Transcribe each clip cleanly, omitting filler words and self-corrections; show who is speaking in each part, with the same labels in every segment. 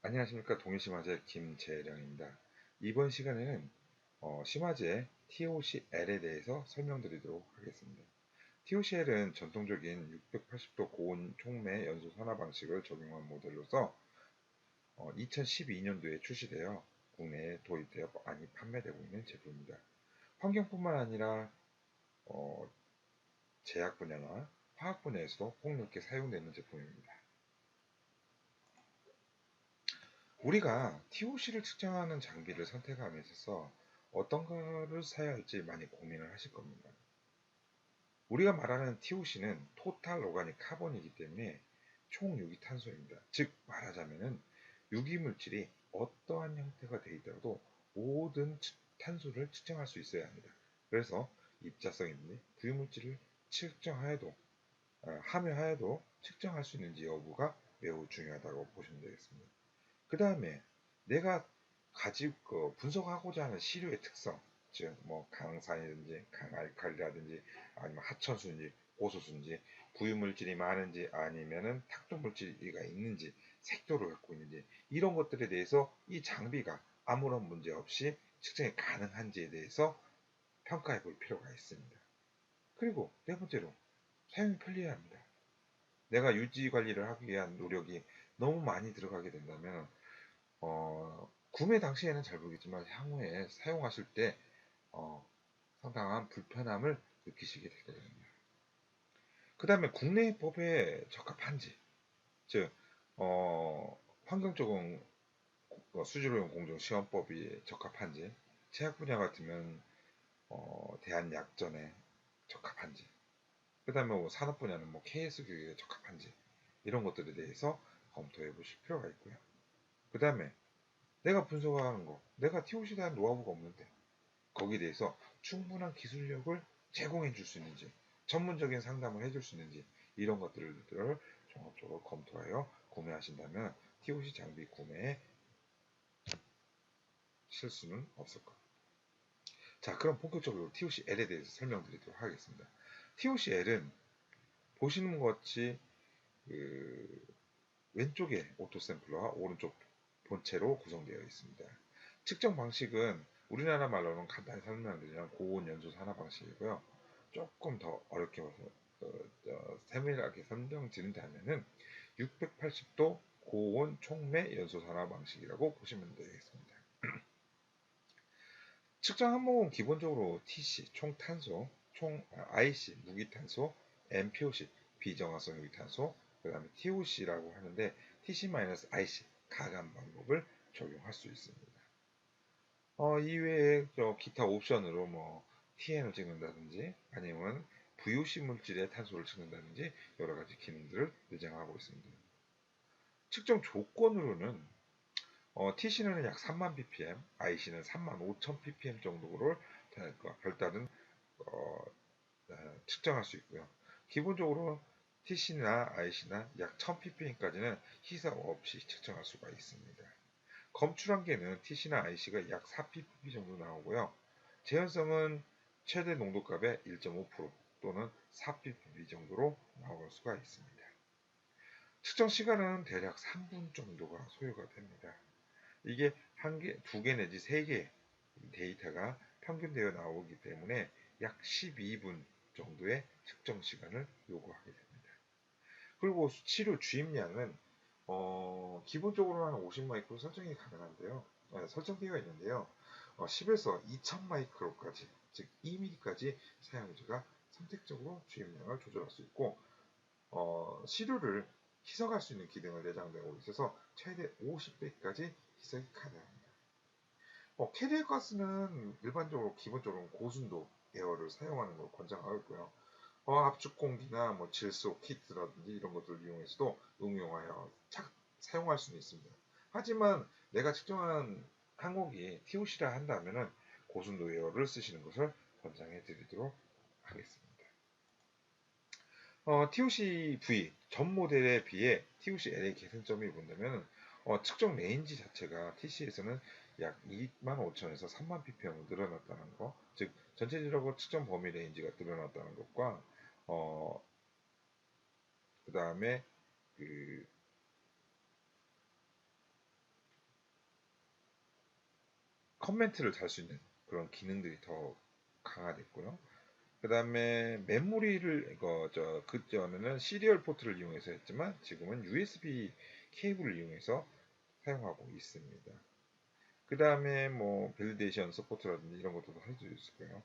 Speaker 1: 안녕하십니까. 동일심화제 김재령입니다. 이번 시간에는 심화제 TOCL에 대해서 설명드리도록 하겠습니다. TOCL은 전통적인 680도 고온 촉매 연소 산화 방식을 적용한 모델로서 2012년도에 출시되어 국내에 도입되어 많이 판매되고 있는 제품입니다. 환경뿐만 아니라 어, 제약 분야나 화학 분야에서도 폭넓게 사용되는 제품입니다. 우리가 TOC를 측정하는 장비를 선택함에 있어서 어떤 거를 사야 할지 많이 고민을 하실 겁니다. 우리가 말하는 TOC는 토탈 오가닉 카본이기 때문에 총 유기탄소입니다. 즉 말하자면은 유기물질이 어떠한 형태가 되어 있더라도 모든 탄소를 측정할 수 있어야 합니다. 그래서 입자성이든지 부유물질을 측정하여도 함유하여도 측정할 수 있는지 여부가 매우 중요하다고 보시면 되겠습니다. 그 다음에 내가 가지고 분석하고자 하는 시료의 특성, 즉 뭐 강산이든지 강알칼리라든지 아니면 하천수인지 고소수인지 부유물질이 많은지 아니면은 탁토물질이 있는지 색도를 갖고 있는지 이런 것들에 대해서 이 장비가 아무런 문제 없이 측정이 가능한지에 대해서 평가해 볼 필요가 있습니다. 그리고 네 번째로 사용이 편리해야 합니다. 내가 유지 관리를 하기 위한 노력이 너무 많이 들어가게 된다면 구매 당시에는 잘 모르겠지만 향후에 사용하실 때 어, 상당한 불편함을 느끼시게 되게 됩니다. 그 다음에 국내법에 적합한지, 즉 환경적인 수질오염 공정시험법이 적합한지, 제약 분야 같으면 대한약전에 적합한지, 그 다음에 뭐 산업 분야는 뭐 KS 교육에 적합한지 이런 것들에 대해서 검토해 보실 필요가 있고요. 그 다음에 내가 분석하는 거, 내가 TOC에 대한 노하우가 없는데 거기에 대해서 충분한 기술력을 제공해 줄 수 있는지, 전문적인 상담을 해줄 수 있는지 이런 것들을 종합적으로 검토하여 구매하신다면 TOC 장비 구매에 실수는 없을 겁니다. 자, 그럼 본격적으로 TOCL에 대해서 설명드리도록 하겠습니다. TOCL은 보시는 것 같이 그 왼쪽에 오토 샘플러와 오른쪽 본체로 구성되어 있습니다. 측정 방식은 우리나라 말로는 간단히 설명드리면 고온 연소 산화 방식이고요. 조금 더 어렵게 세밀하게 설명드린다면은 680도 고온 촉매 연소 산화 방식이라고 보시면 되겠습니다. 측정 항목은 기본적으로 TC 총탄소, IC 무기탄소, MPOC 비정화성 유기탄소, 그 다음에 TOC라고 하는데 TC-IC 가감 방법을 적용할 수 있습니다. 이외에 기타 옵션으로 뭐 TN을 찍는다든지 아니면 VOC 물질의 탄소를 찍는다든지 여러 가지 기능들을 내장하고 있습니다. 측정 조건으로는 TC는 약 3만 ppm, IC는 3만 5천 ppm 정도를 별다른 어, 측정할 수 있고요. 기본적으로 TC나 IC나 약 1000ppm까지는 희석 없이 측정할 수가 있습니다. 검출한계는 TC나 IC가 약 4ppm 정도 나오고요. 재현성은 최대 농도값의 1.5% 또는 4ppm 정도로 나올 수가 있습니다. 측정 시간은 대략 3분 정도가 소요가 됩니다. 이게 한 개, 두 개 내지 세 개 데이터가 평균되어 나오기 때문에 약 12분 정도의 측정 시간을 요구하게 됩니다. 그리고 치료 주입량은 기본적으로 한 50 마이크로 설정이 가능한데요. 설정되어 있는데요. 10에서 2000 마이크로까지, 즉 2mm까지 사용자가 선택적으로 주입량을 조절할 수 있고 시료를 희석할 수 있는 기능을 내장되고 있어서 최대 50배까지 희석이 가능합니다. 캐리어 가스는 일반적으로 기본적으로 고순도 에어를 사용하는 걸 권장하고 있고요. 압축 공기나 뭐 질소 키트라든지 이런 것들을 이용해서도 응용하여 사용할 수는 있습니다. 하지만 내가 측정한 항목이 TOC라 한다면은 고순도 에어를 쓰시는 것을 권장해 드리도록 하겠습니다. TOC-V 전 모델에 비해 TOC-L의 개선점이 뭔냐면 측정 레인지 자체가 TC에서는 약 25,000에서 3만 ppm으로 늘어났다는 거, 즉 전체적으로 측정 범위 레인지가 늘어났다는 것과 그 다음에 그 커멘트를 달 수 있는 그런 기능들이 더 강화됐고요. 그 다음에 메모리를 그전에는 시리얼 포트를 이용해서 했지만 지금은 USB 케이블을 이용해서 사용하고 있습니다. 그 다음에 뭐 밸리데이션 서포트라든지 이런 것들도 할 수 있을 거예요.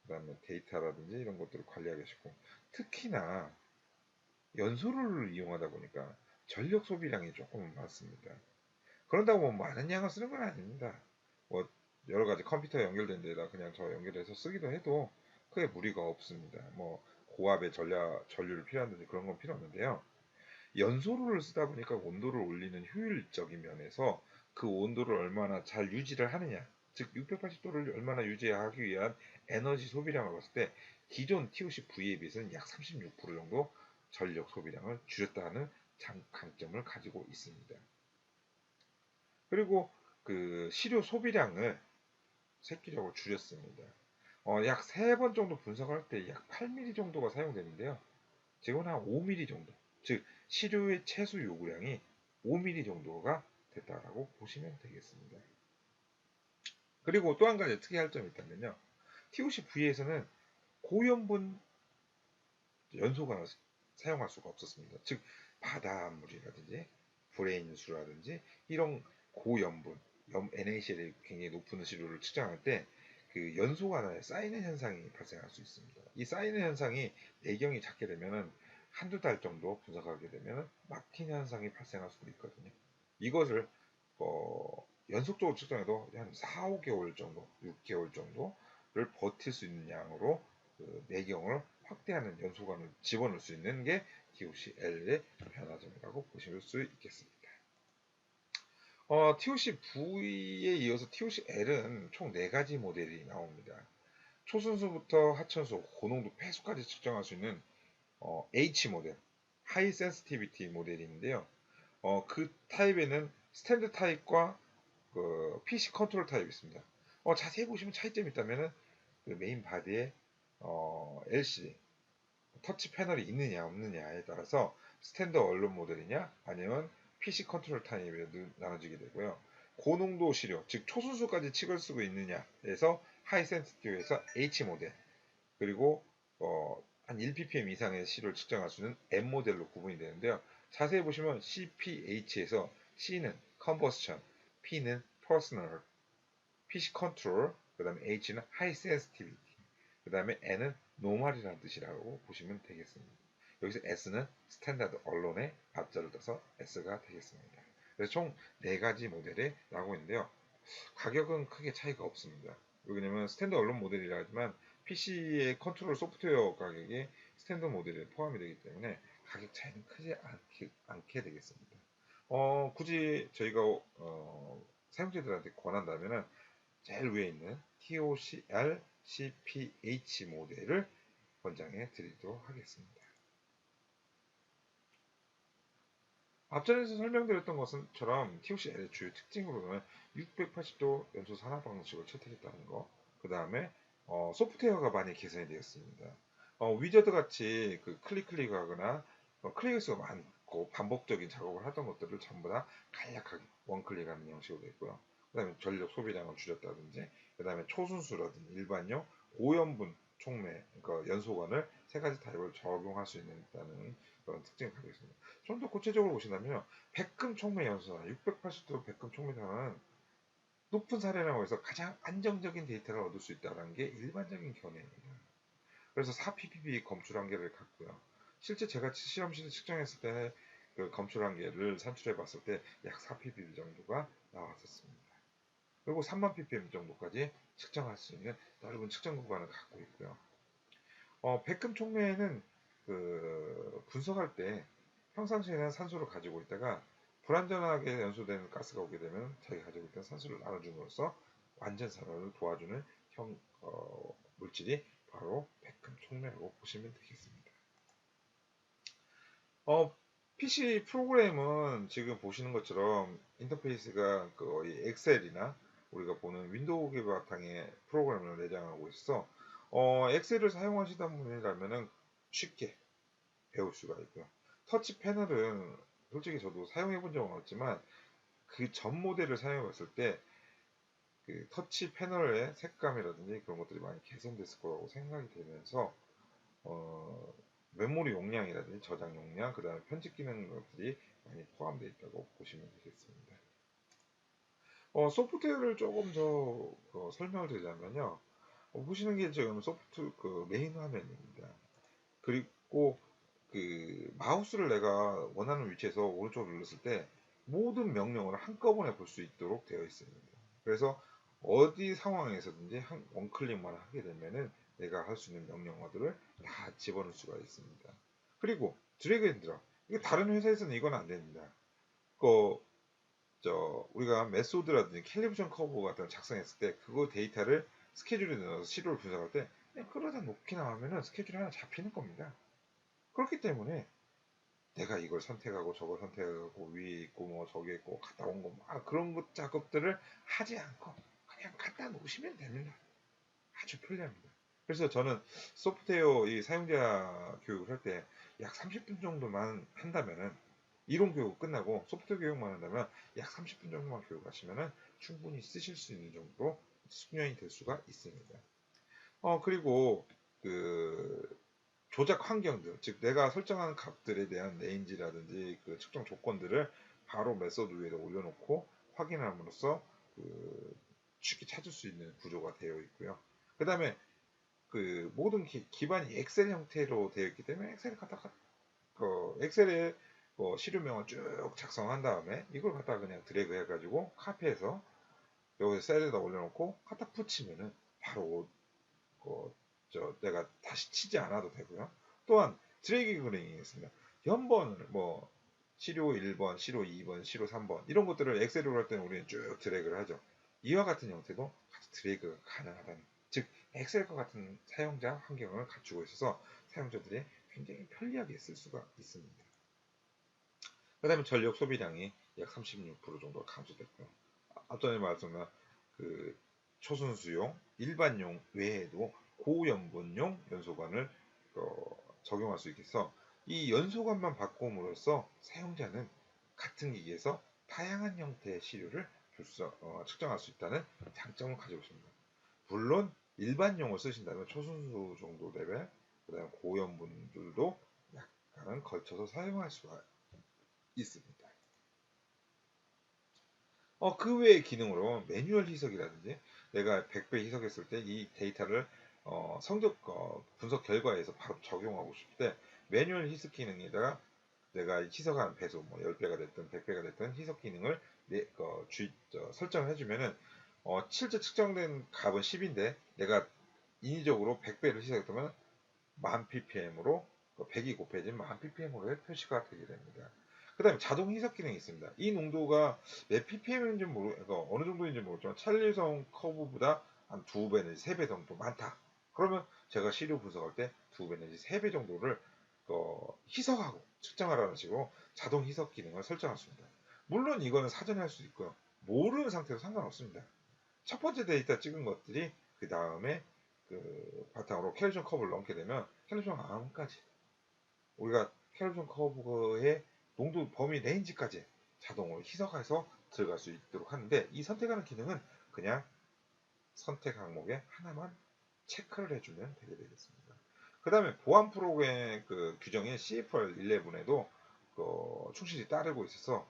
Speaker 1: 그 다음에 데이터라든지 이런 것들을 관리하기 쉽고, 특히나 연소를 이용하다 보니까 전력 소비량이 조금 많습니다. 그런다고 뭐 많은 양을 쓰는 건 아닙니다. 뭐 여러 가지 컴퓨터 연결된 데다 그냥 저 연결해서 쓰기도 해도 크게 무리가 없습니다. 뭐 고압의 전류를 필요한다든지 그런 건 필요 없는데요. 연소를 쓰다 보니까 온도를 올리는 효율적인 면에서 그 온도를 얼마나 잘 유지를 하느냐, 즉 680도를 얼마나 유지하기 위한 에너지 소비량을 봤을 때 기존 TOC-V에 비해서는 약 36% 정도 전력 소비량을 줄였다는 강점을 가지고 있습니다. 그리고 그 시료 소비량을 세끼적으로 줄였습니다. 약 3번 정도 분석할 때 약 8mm 정도가 사용되는데요. 지금은 한 5mm 정도, 즉 시료의 최소 요구량이 5mm 정도가 됐다라고 보시면 되겠습니다. 그리고 또 한 가지 특이할 점이 있다면요. TOC-V에서는 고연분 연소관을 사용할 수가 없었습니다. 즉 바닷물이라든지 브레인수라든지 이런 고염분, NaCl이 굉장히 높은 시료를 측정할 때 그 연소관에 쌓이는 현상이 발생할 수 있습니다. 이 쌓이는 현상이 내경이 작게 되면은 한두 달 정도 분석하게 되면 막힌 현상이 발생할 수도 있거든요. 이것을 연속적으로 측정해도 한 4, 5개월 정도, 6개월 정도를 버틸 수 있는 양으로 그 내경을 확대하는 연소관을 집어넣을 수 있는 게 TOC-L의 변화점이라고 보실 수 있겠습니다. TOC-V에 이어서 TOC-L은 총 4가지 모델이 나옵니다. 초순수부터 하천수, 고농도 폐수까지 측정할 수 있는 H 모델, 하이 센시티비티 모델인데요. 그 타입에는 스탠드 타입과 그 PC 컨트롤 타입이 있습니다. 자세히 보시면 차이점이 있다면은 그 메인 바디에 LCD 터치 패널이 있느냐 없느냐에 따라서 스탠드 언론 모델이냐 아니면 PC 컨트롤 타입에 나눠지게 되고요. 고농도 시료, 즉 초순수까지 칩을 쓰고 있느냐에서 하이 센시티브에서 H 모델, 그리고 한 1ppm 이상의 시료를 측정할 수 있는 M 모델로 구분이 되는데요. 자세히 보시면 CPH에서 C는 Combustion, P는 Personal, PC Control, 그 다음에 H는 High Sensitivity, 그 다음에 N은 Normal이라는 뜻이라고 보시면 되겠습니다. 여기서 S는 스탠다드 언론의 앞자를 떠서 S가 되겠습니다. 그래서 총 4가지 모델이 나오고 있는데요. 가격은 크게 차이가 없습니다. 왜냐면 스탠드 언론 모델이라 하지만 PC의 컨트롤 소프트웨어 가격이 스탠드 모델에 포함이 되기 때문에 가격 차이는 크지 않게 되겠습니다. 굳이 저희가 사용자들한테 권한다면은 제일 위에 있는 TOC-L CPH 모델을 권장해 드리도록 하겠습니다. 앞전에서 설명드렸던 것처럼 TOC-L의 주요 특징으로는 680도 연소 산화 방식을 채택했다는 거, 그 다음에 소프트웨어가 많이 개선이 되었습니다. 위저드 같이 그 클릭하거나 클릭 수가 많고 반복적인 작업을 하던 것들을 전부 다 간략하게 원클릭하는 형식으로 되었고요. 그 다음에 전력 소비량을 줄였다든지, 그 다음에 초순수라든지 일반용 고연분 촉매, 그러니까 연소관을 3가지 타입을 적용할 수 있다는 그런 특징을 가지고 있습니다. 좀 더 구체적으로 보신다면 백금 촉매 연소나 680도 백금 촉매선은 높은 사례라고 해서 가장 안정적인 데이터를 얻을 수 있다는 게 일반적인 견해입니다. 그래서 4ppb 검출 한계를 갖고요. 실제 제가 실험실에 측정했을 때는 그 검출 한계를 산출해 봤을 때 약 4ppb 정도가 나왔었습니다. 그리고 3만 ppm 정도까지 측정할 수 있는 넓은 측정 구간을 갖고 있고요. 백금 촉매는 그 분석할 때 평상시에는 산소를 가지고 있다가 불안전하게 연소되는 가스가 오게 되면 자기가 가지고 있던 산소를 나눠줌으로써 완전 산화를 도와주는 물질이 바로 백금 촉매라고 보시면 되겠습니다. PC 프로그램은 지금 보시는 것처럼 인터페이스가 거의 엑셀이나 우리가 보는 윈도우 기 바탕의 프로그램을 내장하고 있어 엑셀을 사용하시다 분이라면 쉽게 배울 수가 있고요. 터치 패널은 솔직히 저도 사용해 본 적은 없지만 그 전 모델을 사용해 봤을 때 그 터치 패널의 색감이라든지 그런 것들이 많이 개선됐을 거라고 생각이 되면서 어, 메모리 용량이라든지 저장 용량, 그 다음에 편집 기능 것들이 많이 포함되어 있다고 보시면 되겠습니다. 소프트웨어를 조금 더 설명을 드리자면요. 보시는 게 지금 소프트 그 메인 화면입니다. 그리고 그 마우스를 내가 원하는 위치에서 오른쪽을 눌렀을 때 모든 명령어를 한꺼번에 볼 수 있도록 되어 있습니다. 그래서 어디 상황에서든지 원클릭만 하게 되면은 내가 할 수 있는 명령어들을 다 집어넣을 수가 있습니다. 그리고 드래그 앤 드랍. 이게 다른 회사에서는 이건 안 됩니다. 그 우리가 메소드라든지 캘리브레이션 커브 같은 걸 작성했을 때 그거 데이터를 스케줄에 넣어서 시료를 분석할 때 그냥 끌어다 놓기나 하면은 스케줄이 하나 잡히는 겁니다. 그렇기 때문에 내가 이걸 선택하고 저걸 선택하고 위에 있고 뭐 저기 있고 갔다 온 거 막 그런 것 작업들을 하지 않고 그냥 갖다 놓으시면 됩니다. 아주 편리합니다. 그래서 저는 소프트웨어 이 사용자 교육을 할 때 약 30분 정도만 한다면은 이론 교육 끝나고 소프트웨어 교육만 한다면 약 30분 정도만 교육하시면은 충분히 쓰실 수 있는 정도로 숙련이 될 수가 있습니다. 그리고 그 조작 환경들, 즉 내가 설정한 값들에 대한 레인지라든지 그 측정 조건들을 바로 메소드 위에다 올려놓고 확인함으로써 그 쉽게 찾을 수 있는 구조가 되어 있고요. 그 다음에 그 모든 기반이 엑셀 형태로 되어 있기 때문에 엑셀을 갖다가 엑셀에 시료명을 쭉 작성한 다음에 이걸 갖다가 그냥 드래그 해가지고 카피해서 여기 셀에다 올려놓고 갖다 붙이면은 바로 내가 다시 치지 않아도 되고요. 또한 드래그 기능이 있습니다. 연번을 뭐 시료 1번, 시료 2번, 시료 3번 이런 것들을 엑셀로 할 때는 우리는 쭉 드래그를 하죠. 이와 같은 형태도 드래그가 가능하다는, 즉 엑셀과 같은 사용자 환경을 갖추고 있어서 사용자들이 굉장히 편리하게 쓸 수가 있습니다. 그 다음에 전력 소비량이 약 36% 정도 감소됐고요. 앞전에 말씀드린 그 초순수용, 일반용 외에도 고연분용 연소관을 적용할 수 있겠어. 이 연소관만 바꿈으로써 사용자는 같은 기기에서 다양한 형태의 시료를 측정할 수 있다는 장점을 가지고 있습니다. 물론 일반용을 쓰신다면 초순수 정도 레벨, 그다음 고연분들도 약간은 걸쳐서 사용할 수가 있습니다. 그 외의 기능으로 매뉴얼 희석이라든지 내가 100배 희석했을 때 이 데이터를 성적 분석 결과에서 바로 적용하고 싶을 때 매뉴얼 희석 기능에다가 내가 희석한 배수 뭐 10배가 됐든 100배가 됐든 희석 기능을 설정을 해주면은 실제 측정된 값은 10인데 내가 인위적으로 100배를 희석했다면 1000 ppm으로 100이 곱해진 1000 ppm으로 표시가 되게 됩니다. 그 다음에 자동 희석 기능이 있습니다. 이 농도가 몇 ppm인지 그러니까 어느 정도인지 모르지만 찰리성 커브보다 한 2배 내지 3배 정도 많다. 그러면 제가 시료 분석할 때 2배 내지 3배 정도를 희석하고 측정하라는 식으로 자동 희석 기능을 설정할 수 있습니다. 물론 이거는 사전에 할 수 있고요. 모르는 상태도 상관없습니다. 첫 번째 데이터 찍은 것들이 그 다음에 그 바탕으로 캘리션 커브를 넣게 되면 캘리션 암까지 우리가 캘리션 커브의 농도 범위 레인지까지 자동으로 희석해서 들어갈 수 있도록 하는데 이 선택하는 기능은 그냥 선택 항목에 하나만 체크를 해주면 되게 되겠습니다. 그 다음에 보안 프로그램 그 규정인 CFR11에도 충실히 따르고 있어서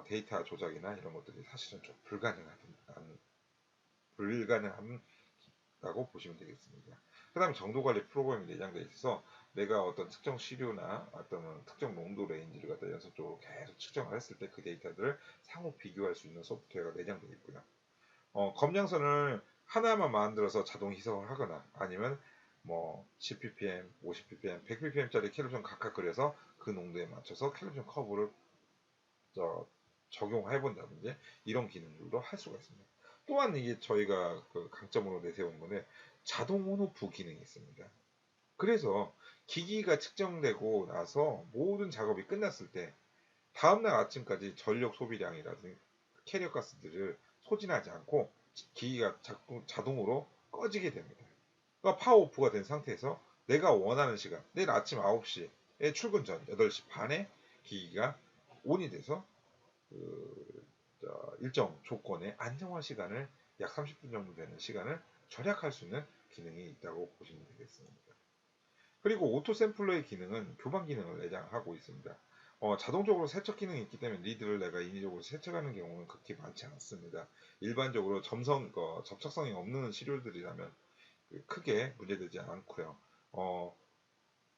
Speaker 1: 데이터 조작이나 이런 것들이 사실은 좀 불가능하다고 보시면 되겠습니다. 그 다음에 정도관리 프로그램이 내장되어 있어서 내가 어떤 특정 시료나 어떤 특정 농도 레인지를 갖다 연속적으로 계속 측정을 했을 때 그 데이터들을 상호 비교할 수 있는 소프트웨어가 내장되어 있고요. 검량선을 하나만 만들어서 자동 희석을 하거나 아니면 뭐 10ppm, 50ppm, 100ppm짜리 캘리브레이션 각각 그려서 그 농도에 맞춰서 캘리브레이션 커브를 적용해 본다든지 이런 기능들도 할 수가 있습니다. 또한 이게 저희가 그 강점으로 내세운 건데 자동 온오프 기능이 있습니다. 그래서 기기가 측정되고 나서 모든 작업이 끝났을 때 다음날 아침까지 전력 소비량이라든지 캐리어 가스들을 소진하지 않고 기기가 자동으로 꺼지게 됩니다. 그러니까 파워오프가 된 상태에서 내가 원하는 시간, 내일 아침 9시에 출근 전 8시 반에 기기가 온이 돼서 그 일정 조건의 안정화 시간을 약 30분 정도 되는 시간을 절약할 수 있는 기능이 있다고 보시면 되겠습니다. 그리고 오토 샘플러의 기능은 교반 기능을 내장하고 있습니다. 자동적으로 세척 기능이 있기 때문에 리드를 내가 인위적으로 세척하는 경우는 그렇게 많지 않습니다. 일반적으로 접착성이 없는 시료들이라면 크게 문제되지 않고요.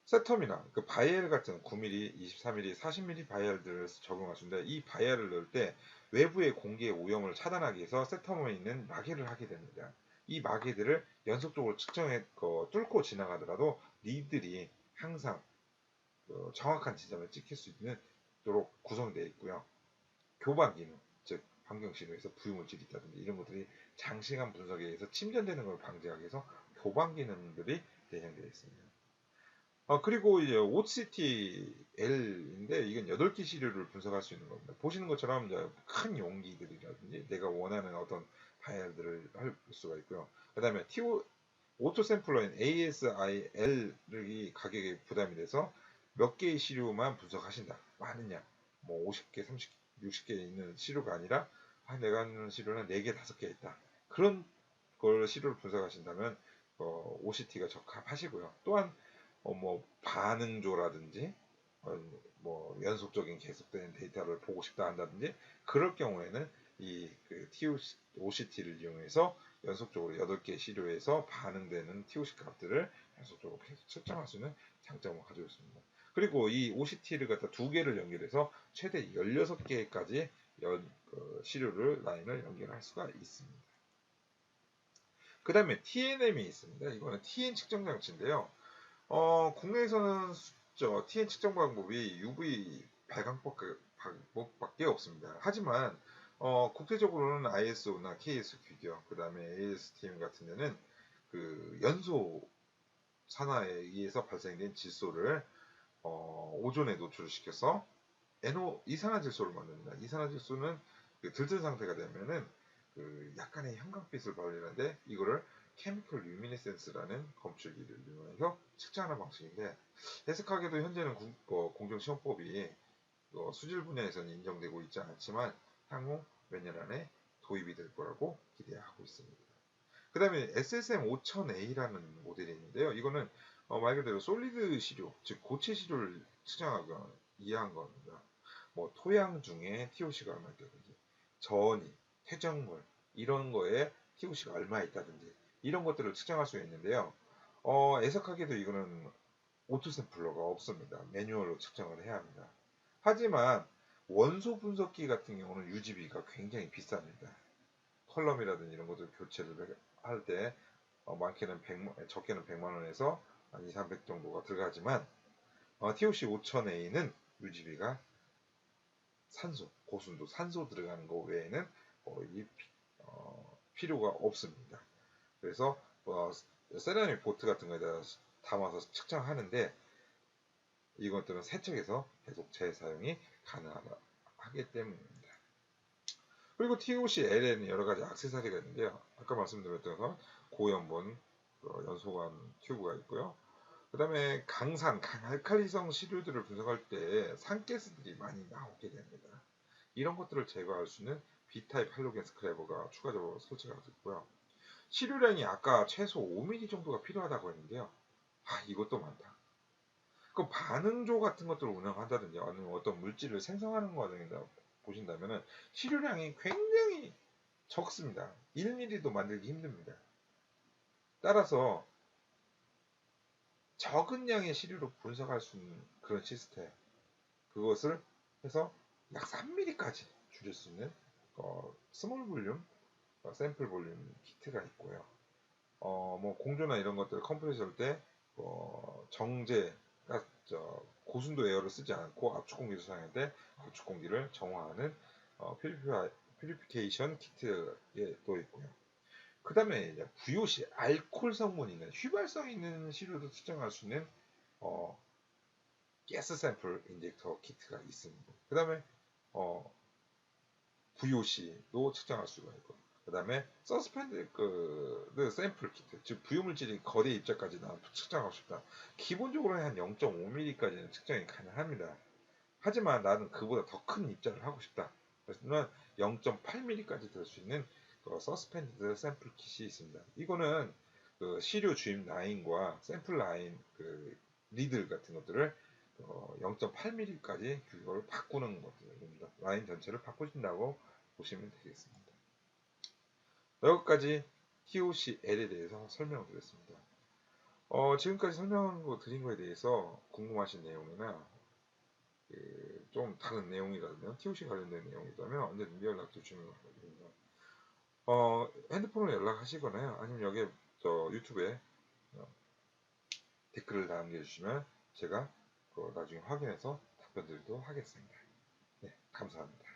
Speaker 1: 세텀이나 그 바이엘 같은 9mm, 24mm, 40mm 바이엘들을 적용하시는데 이 바이엘을 넣을 때 외부의 공기의 오염을 차단하기 위해서 세텀에 있는 마개를 하게 됩니다. 이 마개들을 연속적으로 측정해 뚫고 지나가더라도 니들이 항상 정확한 지점에 찍힐 수 있도록 구성되어 있고요. 교반 기능, 즉 반경 신호에서 부유물질이 있다든지 이런 것들이 장시간 분석에 의해서 침전되는 걸 방지하기 위해서 교반 기능들이 내장되어 있습니다. 그리고 이제 OCTL인데 이건 8개 시료를 분석할 수 있는 겁니다. 보시는 것처럼 이제 큰 용기들이라든지 내가 원하는 어떤 파일들을 할 수가 있고요. 그 다음에 오토 샘플러인 ASIL이 가격에 부담이 돼서 몇 개의 시료만 분석하신다. 많으냐? 뭐 50개, 30개, 60개 있는 시료가 아니라 내가 하는 시료는 4개, 5개 있다. 그런 걸 시료를 분석하신다면 OCT가 적합하시고요. 또한 뭐 반응조라든지 뭐 연속적인 계속되는 데이터를 보고 싶다 한다든지 그럴 경우에는 이그 OCT를 이용해서 연속적으로 8개 시료에서 반응되는 TOC 값들을 연속적으로 계속 측정할 수 있는 장점을 가지고 있습니다. 그리고 이 OCT를 갖다 2개를 연결해서 최대 16개까지 시료를 라인을 연결할 수가 있습니다. 그 다음에 TNM이 있습니다. 이거는 TN 측정 장치인데요. 국내에서는 TN 측정 방법이 UV 발광법밖에 없습니다. 하지만 국제적으로는 ISO나 KS 규격, 그 다음에 ASTM 같은 데는 그 연소 산화에 의해서 발생된 질소를 오존에 노출시켜서 이산화질소를 만듭니다. 이산화질소는 그 들뜬 상태가 되면은 그 약간의 형광빛을 발휘하는데 이거를 케미컬 루미네센스라는 검출기를 이용해서 측정하는 방식인데 해석하게도 현재는 공정시험법이 수질 분야에서는 인정되고 있지 않지만 향후 몇 년 안에 도입이 될 거라고 기대하고 있습니다. 그 다음에 SSM 5000A라는 모델이 있는데요. 이거는 말 그대로 솔리드 시료, 즉 고체 시료를 측정하거나 이해한 겁니다. 뭐 토양 중에 TOC가 얼마 있다든지 전이, 퇴적물 이런 거에 TOC가 얼마 있다든지 이런 것들을 측정할 수 있는데요. 애석하게도 이거는 오토 샘플러가 없습니다. 매뉴얼로 측정을 해야 합니다. 하지만 원소 분석기 같은 경우는 유지비가 굉장히 비쌉니다. 컬럼이라든지 이런 것들 교체를 할 때 많게는 100만, 적게는 100만 원에서 한 2, 300 정도가 들어가지만 TOC 5000A는 유지비가 고순도 산소 들어가는 거 외에는 필요가 없습니다. 그래서 세라믹 보트 같은 거에다 담아서 측정하는데 이것들은 세척해서 계속 재사용이 가능하기 때문입니다. 그리고 TOC L에는 여러 가지 액세서리가 있는데요. 아까 말씀드렸던 건 고연분 연소관 튜브가 있고요. 그 다음에 강알칼리성 시료들을 분석할 때 산가스들이 많이 나오게 됩니다. 이런 것들을 제거할 수 있는 B타입 할로겐 스크래버가 추가적으로 설치가 됐고요. 시료량이 아까 최소 5mm 정도가 필요하다고 했는데요. 이것도 많다. 그 반응조 같은 것들을 운영한다든지 아니면 어떤 물질을 생성하는 과정이다 보신다면은 시료량이 굉장히 적습니다. 1mm도 만들기 힘듭니다. 따라서 적은 양의 시료로 분석할 수 있는 그런 시스템 그것을 해서 약 3mm까지 줄일 수 있는 스몰 볼륨 샘플 볼륨 키트가 있고요. 뭐 공조나 이런 것들 컴프레서 할 때 정제가 고순도 에어를 쓰지 않고 압축 공기를 사용할 때 압축 공기를 정화하는 퓨리피케이션 키트에 또 있고요. 그 다음에 VOC 알코올 성분이 있는 휘발성 있는 시료도 측정할 수 있는 가스 샘플 인젝터 키트가 있습니다. 그 다음에 VOC도 측정할 수가 있고 그 다음에 서스펜드 샘플 키트 즉 부유물질이 거대 입자까지 측정하고 싶다. 기본적으로는 한 0.5mm까지는 측정이 가능합니다. 하지만 나는 그보다 더 큰 입자를 하고 싶다. 그래서 0.8mm까지 될 수 있는 서스펜디드 샘플 킷이 있습니다. 이거는 그 시료 주입 라인과 샘플 라인 그 리들 같은 것들을 0.8mm까지 그걸 바꾸는 것들입니다. 라인 전체를 바꾸신다고 보시면 되겠습니다. 여기까지 TOCL에 대해서 설명을 드렸습니다. 지금까지 드린 거에 대해서 궁금하신 내용이나 좀 다른 내용이라면 TOC 관련된 내용이라면 언제든지 연락 주시면 됩니다. 핸드폰으로 연락하시거나 아니면 여기 유튜브에 댓글을 남겨주시면 제가 나중에 확인해서 답변 드리도록 하겠습니다. 네, 감사합니다.